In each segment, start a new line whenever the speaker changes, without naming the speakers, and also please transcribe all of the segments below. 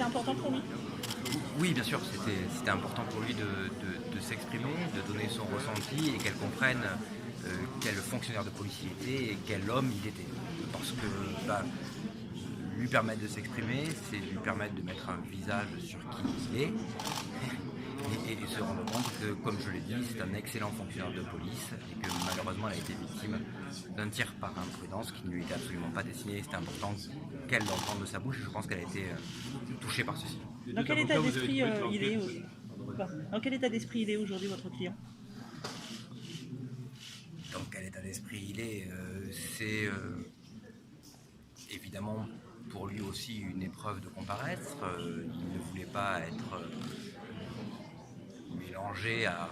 c'était important pour lui?
Oui, bien sûr, c'était important pour lui de s'exprimer, de donner son ressenti et qu'elle comprenne quel fonctionnaire de police il était et quel homme il était. Parce que lui permettre de s'exprimer, c'est lui permettre de mettre un visage sur qui il est et se rendre compte que, comme je l'ai dit, c'est un excellent fonctionnaire de police et que malheureusement elle a été victime d'un tir par imprudence qui ne lui était absolument pas destiné. C'était important qu'elle l'entende de sa bouche et je pense qu'elle a été touchée par ceci.
Dans quel état d'esprit il est Dans quel état d'esprit il est aujourd'hui, votre client?
Dans quel état d'esprit il est, c'est évidemment pour lui aussi une épreuve de comparaître. Il ne voulait pas être mélangé à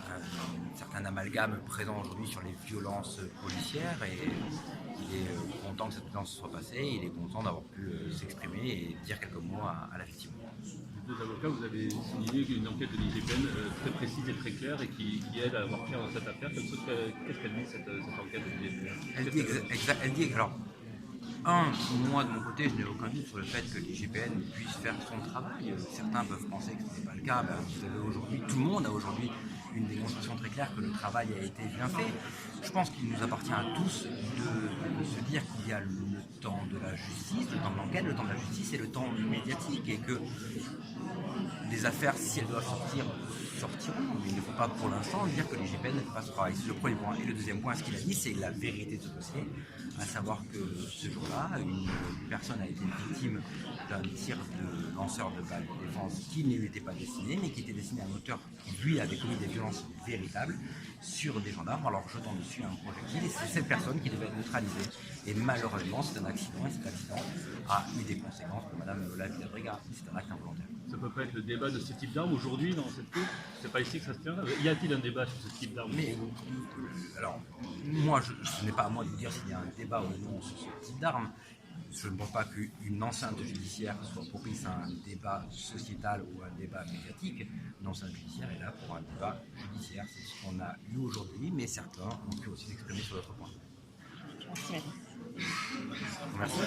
un certain amalgame présent aujourd'hui sur les violences policières et il est content que cette violence soit passée, il est content d'avoir pu s'exprimer et dire quelques mots à la victime.
Les deux avocats, vous avez souligné une enquête de l'IGPN très précise et très claire et qui aide à avoir clair dans cette affaire. Qu'est-ce qu'elle dit cette enquête de l'IGPN?
Elle dit alors, moi de mon côté, je n'ai aucun doute sur le fait que l'IGPN puisse faire son travail. Certains peuvent penser que ce n'est pas le cas. Vous avez aujourd'hui, tout le monde a aujourd'hui une démonstration très claire que le travail a été bien fait. Je pense qu'il nous appartient à tous de se dire qu'il y a le temps de la justice, le temps de l'enquête, le temps de la justice et le temps médiatique et que les affaires, si elles doivent sortir, sortiront. Mais il ne faut pas pour l'instant dire que l'IGPN ne fait pas ce travail. C'est le premier point. Et le deuxième point, ce qu'il a dit, c'est la vérité de ce dossier, à savoir que ce jour-là, une personne a été victime d'un tir de lanceur de balles de défense qui ne lui était pas destiné, mais qui était destiné à un auteur qui, lui, avait commis des violences véritables sur des gendarmes en leur jetant dessus un projectile. Et c'est cette personne qui devait être neutralisée. Et malheureusement, c'est un accident, et cet accident a eu des conséquences pour Madame Lola Villabriga. C'est un acte involontaire.
Ça peut pas être le débat de ce type d'arme aujourd'hui dans cette cour? C'est pas ici que ça se tient? Y a-t-il un débat sur ce type d'arme?
Mais alors, moi, ce n'est pas à moi de vous dire s'il y a un débat ou non sur ce type d'arme. Je ne pense pas qu'une enceinte judiciaire soit propice à un débat sociétal ou un débat médiatique. Une enceinte judiciaire est là pour un débat judiciaire. C'est ce qu'on a eu aujourd'hui, mais certains ont pu aussi s'exprimer sur d'autres points.
Merci.
Merci.